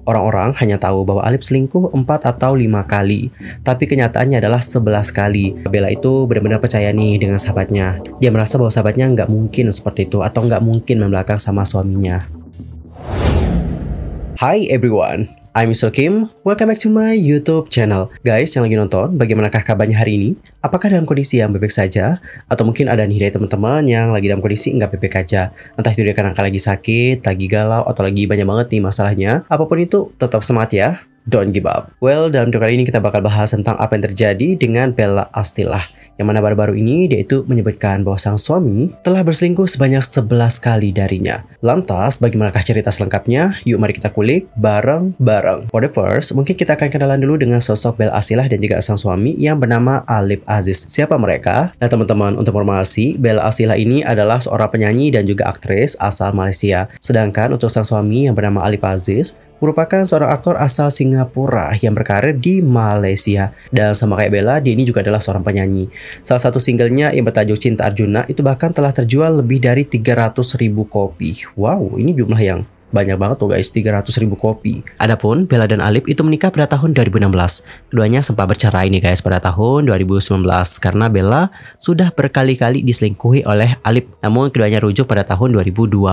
Orang-orang hanya tahu bahwa Alip selingkuh 4 atau 5 kali, tapi kenyataannya adalah 11 kali. Bella itu benar-benar percaya nih dengan sahabatnya. Dia merasa bahwa sahabatnya nggak mungkin seperti itu atau nggak mungkin membelakang sama suaminya. Hi everyone, I'm Mr. Kim. Welcome back to my YouTube channel. Guys yang lagi nonton, bagaimanakah kabarnya hari ini? Apakah dalam kondisi yang baik-baik saja? Atau mungkin ada nih dari teman-teman yang lagi dalam kondisi nggak baik-baik aja? Entah itu dia karena lagi sakit, lagi galau, atau lagi banyak banget nih masalahnya. Apapun itu, tetap semangat ya. Don't give up. Well, dalam video kali ini kita bakal bahas tentang apa yang terjadi dengan Bella Astilah. Yang mana baru-baru ini dia itu menyebutkan bahwa sang suami telah berselingkuh sebanyak 11 kali darinya. Lantas, bagaimanakah cerita selengkapnya? Yuk mari kita kulik bareng-bareng. For the first, mungkin kita akan kenalan dulu dengan sosok Bella Astilah dan juga sang suami yang bernama Alip Aziz. Siapa mereka? Nah teman-teman, untuk informasi, Bella Astilah ini adalah seorang penyanyi dan juga aktris asal Malaysia. Sedangkan untuk sang suami yang bernama Alip Aziz merupakan seorang aktor asal Singapura yang berkarir di Malaysia. Dan sama kayak Bella, dia ini juga adalah seorang penyanyi. Salah satu singlenya yang bertajuk Cinta Arjuna itu bahkan telah terjual lebih dari 300.000 kopi. Wow, ini jumlah yang banyak banget tuh guys, 300.000 kopi. Adapun Bella dan Alip itu menikah pada tahun 2016. Keduanya sempat bercerai nih guys pada tahun 2019 karena Bella sudah berkali-kali diselingkuhi oleh Alip. Namun keduanya rujuk pada tahun 2020.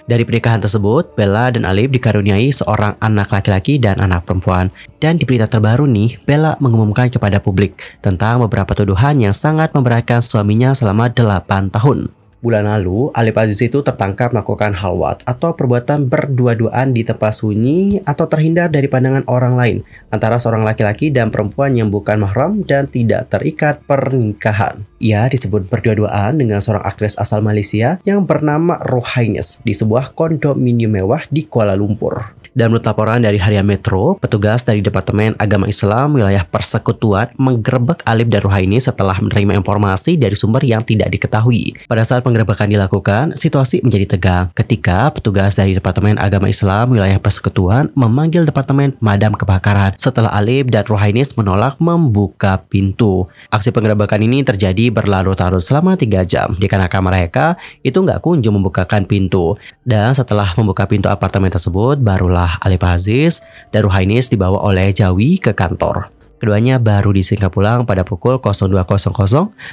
Dari pernikahan tersebut, Bella dan Alip dikaruniai seorang anak laki-laki dan anak perempuan. Dan di berita terbaru nih, Bella mengumumkan kepada publik tentang beberapa tuduhan yang sangat memberatkan suaminya selama 8 tahun. Bulan lalu, Alip Aziz itu tertangkap melakukan halwat atau perbuatan berdua-duaan di tempat sunyi atau terhindar dari pandangan orang lain antara seorang laki-laki dan perempuan yang bukan mahram dan tidak terikat pernikahan. Ia disebut berdua-duaan dengan seorang aktris asal Malaysia yang bernama Rohaines di sebuah kondominium mewah di Kuala Lumpur. Dan menurut laporan dari Harian Metro, petugas dari Departemen Agama Islam Wilayah Persekutuan menggerebek Alip dan Rohaines setelah menerima informasi dari sumber yang tidak diketahui. Pada saat penggerebekan dilakukan, situasi menjadi tegang ketika petugas dari Departemen Agama Islam Wilayah Persekutuan memanggil Departemen Pemadam Kebakaran setelah Alip dan Rohaines menolak membuka pintu. Aksi penggerebekan ini terjadi berlarut-larut selama 3 jam dikarenakan mereka itu nggak kunjung membukakan pintu. Dan setelah membuka pintu apartemen tersebut, barulah Alip Aziz dan Rohaines dibawa oleh Jawi ke kantor. Keduanya baru disingkap pulang pada pukul 02.00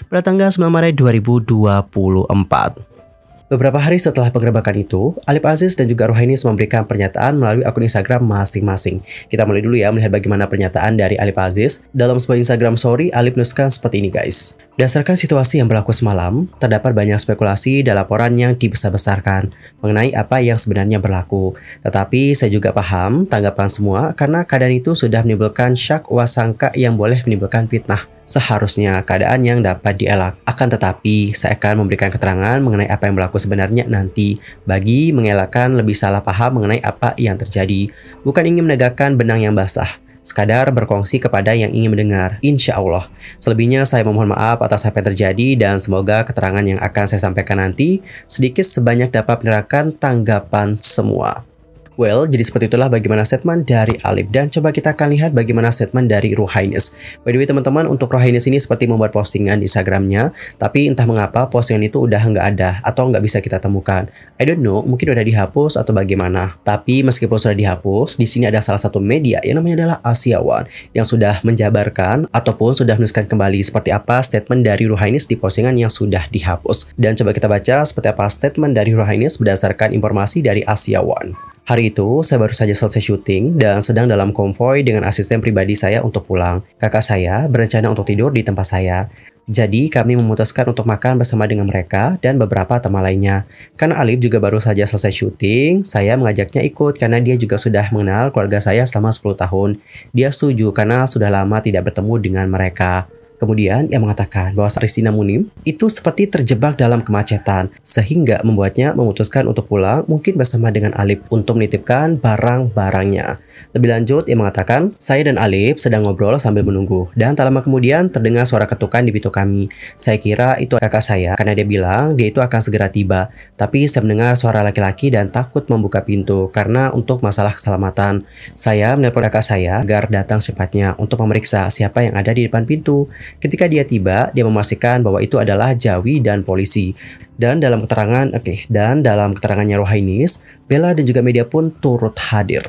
pada tanggal 9 Maret 2024. Beberapa hari setelah penggerebekan itu, Alip Aziz dan juga Rohaines memberikan pernyataan melalui akun Instagram masing-masing. Kita mulai dulu ya melihat bagaimana pernyataan dari Alip Aziz. Dalam sebuah Instagram story, Alip menuliskan seperti ini guys. Berdasarkan situasi yang berlaku semalam, terdapat banyak spekulasi dan laporan yang dibesar-besarkan mengenai apa yang sebenarnya berlaku. Tetapi saya juga paham tanggapan semua karena keadaan itu sudah menimbulkan syak wasangka yang boleh menimbulkan fitnah. Seharusnya keadaan yang dapat dielak. Akan tetapi, saya akan memberikan keterangan mengenai apa yang berlaku sebenarnya nanti bagi mengelakkan lebih salah paham mengenai apa yang terjadi. Bukan ingin menegakkan benang yang basah, sekadar berkongsi kepada yang ingin mendengar, insya Allah. Selebihnya saya memohon maaf atas apa yang terjadi dan semoga keterangan yang akan saya sampaikan nanti sedikit sebanyak dapat menerangkan tanggapan semua. Well, jadi seperti itulah bagaimana statement dari Alip. Dan coba kita akan lihat bagaimana statement dari Rohaines. By the way teman-teman, untuk Rohaines ini seperti membuat postingan di Instagramnya, tapi entah mengapa postingan itu udah nggak ada atau nggak bisa kita temukan. I don't know, mungkin udah dihapus atau bagaimana. Tapi meskipun sudah dihapus, di sini ada salah satu media yang namanya adalah Asia One yang sudah menjabarkan ataupun sudah menuliskan kembali seperti apa statement dari Rohaines di postingan yang sudah dihapus. Dan coba kita baca seperti apa statement dari Rohaines berdasarkan informasi dari Asia One. Hari itu, saya baru saja selesai syuting dan sedang dalam konvoi dengan asisten pribadi saya untuk pulang. Kakak saya berencana untuk tidur di tempat saya. Jadi, kami memutuskan untuk makan bersama dengan mereka dan beberapa teman lainnya. Karena Alip juga baru saja selesai syuting, saya mengajaknya ikut karena dia juga sudah mengenal keluarga saya selama 10 tahun. Dia setuju karena sudah lama tidak bertemu dengan mereka. Kemudian ia mengatakan bahwa Ristina Munim itu seperti terjebak dalam kemacetan sehingga membuatnya memutuskan untuk pulang mungkin bersama dengan Alip untuk menitipkan barang-barangnya. Lebih lanjut, ia mengatakan, saya dan Alip sedang ngobrol sambil menunggu dan tak lama kemudian terdengar suara ketukan di pintu kami. Saya kira itu kakak saya karena dia bilang dia itu akan segera tiba. Tapi saya mendengar suara laki-laki dan takut membuka pintu karena untuk masalah keselamatan. Saya menelpon kakak saya agar datang secepatnya untuk memeriksa siapa yang ada di depan pintu. Ketika dia tiba, dia memastikan bahwa itu adalah Jawi dan polisi. Dan dalam keterangannya Rohaines, Bella dan juga media pun turut hadir.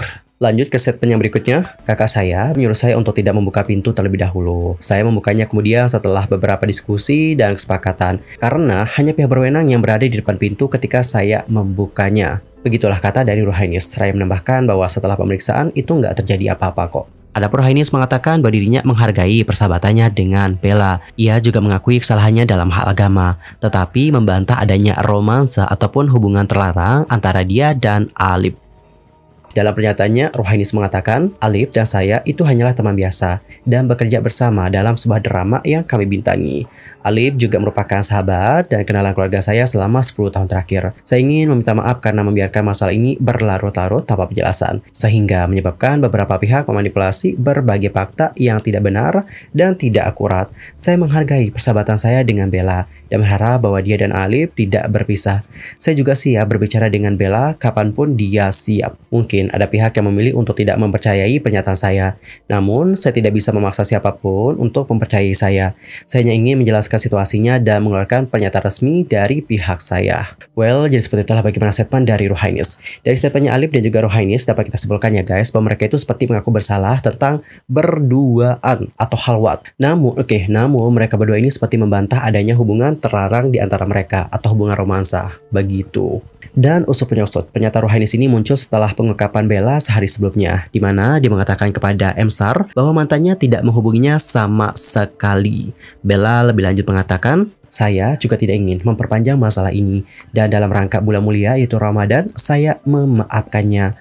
Lanjut ke statement yang berikutnya, kakak saya menyuruh saya untuk tidak membuka pintu terlebih dahulu. Saya membukanya kemudian setelah beberapa diskusi dan kesepakatan, karena hanya pihak berwenang yang berada di depan pintu ketika saya membukanya. Begitulah kata dari Ruhainis. Seraya menambahkan bahwa setelah pemeriksaan itu nggak terjadi apa-apa kok. Adapun Ruhainis mengatakan bahwa dirinya menghargai persahabatannya dengan Bella. Ia juga mengakui kesalahannya dalam hal agama, tetapi membantah adanya romansa ataupun hubungan terlarang antara dia dan Alip. Dalam pernyataannya, Ruhainis mengatakan, Alip dan saya itu hanyalah teman biasa dan bekerja bersama dalam sebuah drama yang kami bintangi. Alip juga merupakan sahabat dan kenalan keluarga saya selama 10 tahun terakhir. Saya ingin meminta maaf karena membiarkan masalah ini berlarut-larut tanpa penjelasan, sehingga menyebabkan beberapa pihak memanipulasi berbagai fakta yang tidak benar dan tidak akurat. Saya menghargai persahabatan saya dengan Bella dan berharap bahwa dia dan Alip tidak berpisah. Saya juga siap berbicara dengan Bella kapanpun dia siap. Mungkin ada pihak yang memilih untuk tidak mempercayai pernyataan saya. Namun, saya tidak bisa memaksa siapapun untuk mempercayai saya. Saya hanya ingin menjelaskan situasinya dan mengeluarkan pernyataan resmi dari pihak saya. Well, jadi seperti itulah bagaimana statement dari Ruhainis. Dari statementnya Alip dan juga Ruhainis dapat kita simpulkan ya guys, bahwa mereka itu seperti mengaku bersalah tentang berduaan atau halwat. Namun mereka berdua ini seperti membantah adanya hubungan terlarang di antara mereka atau hubungan romansa. Begitu. Dan usut punya usut, pernyataan Ruhainis ini muncul setelah pengungkapan Bella sehari sebelumnya, di mana dia mengatakan kepada Emsar bahwa mantannya tidak menghubunginya sama sekali. Bella lebih lanjut mengatakan, saya juga tidak ingin memperpanjang masalah ini, dan dalam rangka bulan mulia yaitu Ramadan, saya memaafkannya.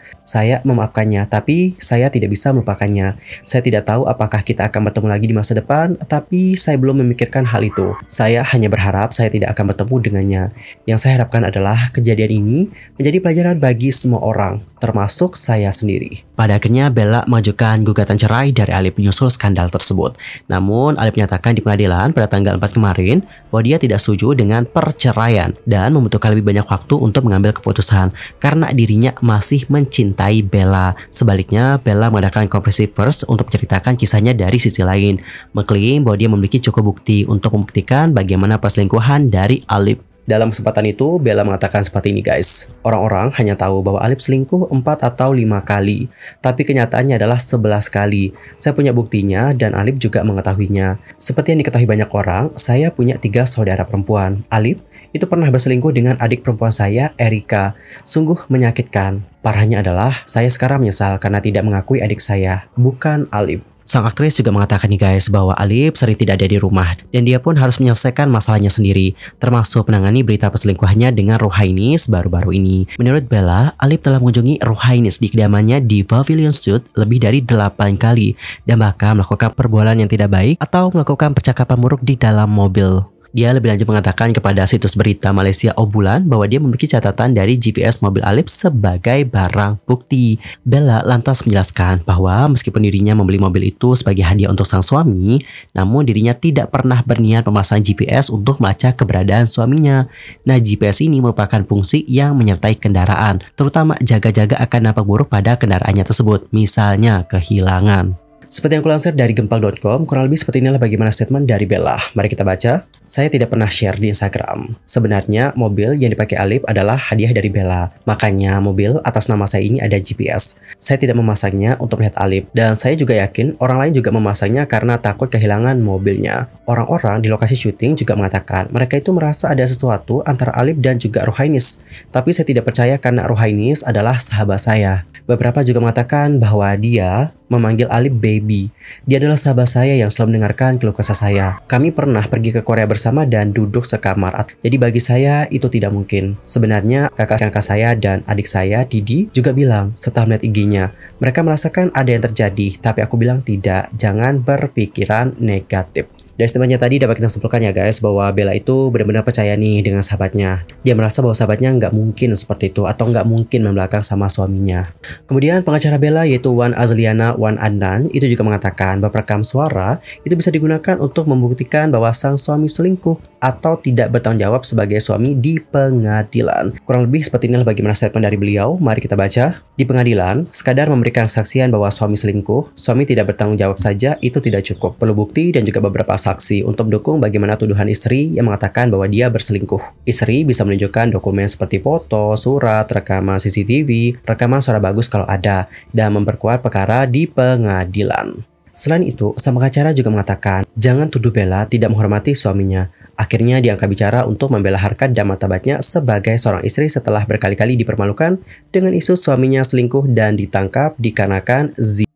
Tapi saya tidak bisa melupakannya. Saya tidak tahu apakah kita akan bertemu lagi di masa depan, tapi saya belum memikirkan hal itu. Saya hanya berharap saya tidak akan bertemu dengannya. Yang saya harapkan adalah kejadian ini menjadi pelajaran bagi semua orang, termasuk saya sendiri. Pada akhirnya Bella mengajukan gugatan cerai dari Alip menyusul skandal tersebut. Namun Alip menyatakan di pengadilan pada tanggal 4 kemarin bahwa dia tidak setuju dengan perceraian dan membutuhkan lebih banyak waktu untuk mengambil keputusan karena dirinya masih mencintai Bella. Sebaliknya, Bella mengadakan konferensi pers untuk menceritakan kisahnya dari sisi lain, mengklaim bahwa dia memiliki cukup bukti untuk membuktikan bagaimana perselingkuhan dari Alip. Dalam kesempatan itu, Bella mengatakan seperti ini guys. Orang-orang hanya tahu bahwa Alip selingkuh 4 atau 5 kali. Tapi kenyataannya adalah 11 kali. Saya punya buktinya dan Alip juga mengetahuinya. Seperti yang diketahui banyak orang, saya punya 3 saudara perempuan. Alip itu pernah berselingkuh dengan adik perempuan saya, Erika. Sungguh menyakitkan. Parahnya adalah, saya sekarang menyesal karena tidak mengakui adik saya, bukan Alip. Sang aktris juga mengatakan nih guys bahwa Alip sering tidak ada di rumah dan dia pun harus menyelesaikan masalahnya sendiri, termasuk menangani berita perselingkuhannya dengan Ruhainis baru-baru ini. Menurut Bella, Alip telah mengunjungi Ruhainis di kediamannya di Pavilion Suite lebih dari 8 kali dan bahkan melakukan perbuatan yang tidak baik atau melakukan percakapan buruk di dalam mobil. Dia lebih lanjut mengatakan kepada situs berita Malaysia Obulan bahwa dia memiliki catatan dari GPS mobil Alip sebagai barang bukti. Bella lantas menjelaskan bahwa meskipun dirinya membeli mobil itu sebagai hadiah untuk sang suami, namun dirinya tidak pernah berniat memasang GPS untuk melacak keberadaan suaminya. Nah, GPS ini merupakan fungsi yang menyertai kendaraan, terutama jaga-jaga akan dampak buruk pada kendaraannya tersebut, misalnya kehilangan. Seperti yang kulansir dari gempal.com, kurang lebih seperti inilah bagaimana statement dari Bella. Mari kita baca. Saya tidak pernah share di Instagram. Sebenarnya mobil yang dipakai Alip adalah hadiah dari Bella. Makanya mobil atas nama saya ini ada GPS. Saya tidak memasangnya untuk melihat Alip. Dan saya juga yakin orang lain juga memasangnya karena takut kehilangan mobilnya. Orang-orang di lokasi syuting juga mengatakan mereka itu merasa ada sesuatu antara Alip dan juga Ruhainis. Tapi saya tidak percaya karena Ruhainis adalah sahabat saya. Beberapa juga mengatakan bahwa dia memanggil Alip baby. Dia adalah sahabat saya yang selalu mendengarkan keluh kesah saya. Kami pernah pergi ke Korea bersama dan duduk sekamar. Jadi bagi saya itu tidak mungkin. Sebenarnya kakak saya dan adik saya, Didi, juga bilang setelah melihat IG-nya, mereka merasakan ada yang terjadi. Tapi aku bilang tidak, jangan berpikiran negatif. Dari statementnya tadi dapat kita simpulkan ya guys bahwa Bella itu benar-benar percaya nih dengan sahabatnya. Dia merasa bahwa sahabatnya nggak mungkin seperti itu atau nggak mungkin membelakang sama suaminya. Kemudian pengacara Bella yaitu Wan Azliana Wan Adnan itu juga mengatakan bahwa perekam suara itu bisa digunakan untuk membuktikan bahwa sang suami selingkuh atau tidak bertanggung jawab sebagai suami di pengadilan. Kurang lebih seperti inilah bagaimana statement dari beliau. Mari kita baca. Di pengadilan, sekadar memberikan kesaksian bahwa suami selingkuh, suami tidak bertanggung jawab saja itu tidak cukup. Perlu bukti dan juga beberapa saksi untuk mendukung bagaimana tuduhan istri yang mengatakan bahwa dia berselingkuh. Istri bisa menunjukkan dokumen seperti foto, surat, rekaman CCTV, rekaman suara bagus kalau ada, dan memperkuat perkara di pengadilan. Selain itu, sang pengacara juga mengatakan, jangan tuduh Bella tidak menghormati suaminya. Akhirnya diangkat bicara untuk membela harkat dan martabatnya sebagai seorang istri setelah berkali-kali dipermalukan dengan isu suaminya selingkuh dan ditangkap dikarenakan zina.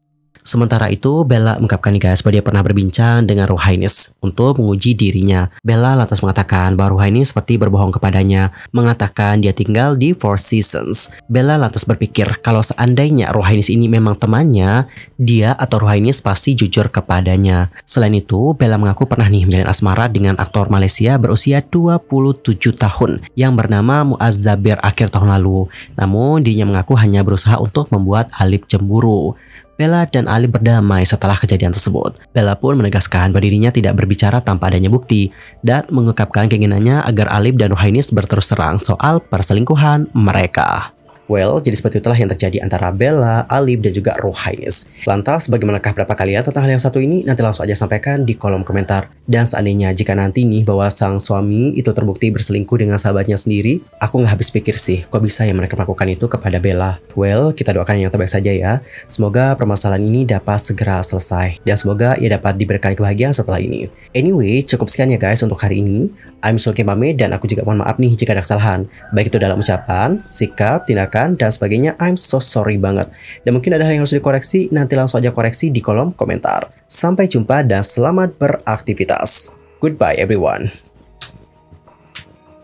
Sementara itu, Bella mengungkapkan nih guys bahwa dia pernah berbincang dengan Ruhainis untuk menguji dirinya. Bella lantas mengatakan bahwa Ruhainis seperti berbohong kepadanya, mengatakan dia tinggal di Four Seasons. Bella lantas berpikir kalau seandainya Ruhainis ini memang temannya, dia atau Ruhainis pasti jujur kepadanya. Selain itu, Bella mengaku pernah nih menjalin asmara dengan aktor Malaysia berusia 27 tahun yang bernama Muaz Zabir akhir tahun lalu. Namun, dirinya mengaku hanya berusaha untuk membuat Alip cemburu. Bella dan Alip berdamai setelah kejadian tersebut. Bella pun menegaskan bahwa dirinya tidak berbicara tanpa adanya bukti dan mengungkapkan keinginannya agar Alip dan Ruhainis berterus terang soal perselingkuhan mereka. Well, jadi seperti itulah yang terjadi antara Bella, Alip, dan juga Ruhainis. Lantas, bagaimanakah pendapat kalian tentang hal yang satu ini? Nanti langsung aja sampaikan di kolom komentar. Dan seandainya jika nanti nih bahwa sang suami itu terbukti berselingkuh dengan sahabatnya sendiri, aku nggak habis pikir sih, kok bisa ya mereka melakukan itu kepada Bella? Well, kita doakan yang terbaik saja ya. Semoga permasalahan ini dapat segera selesai. Dan semoga ia dapat diberikan kebahagiaan setelah ini. Anyway, cukup sekian ya guys untuk hari ini. I'm Sulky pamit dan aku juga mohon maaf nih jika ada kesalahan. Baik itu dalam ucapan, sikap, tindakan, dan sebagainya. I'm so sorry banget. Dan mungkin ada hal yang harus dikoreksi, nanti langsung aja koreksi di kolom komentar. Sampai jumpa dan selamat beraktivitas. Goodbye everyone.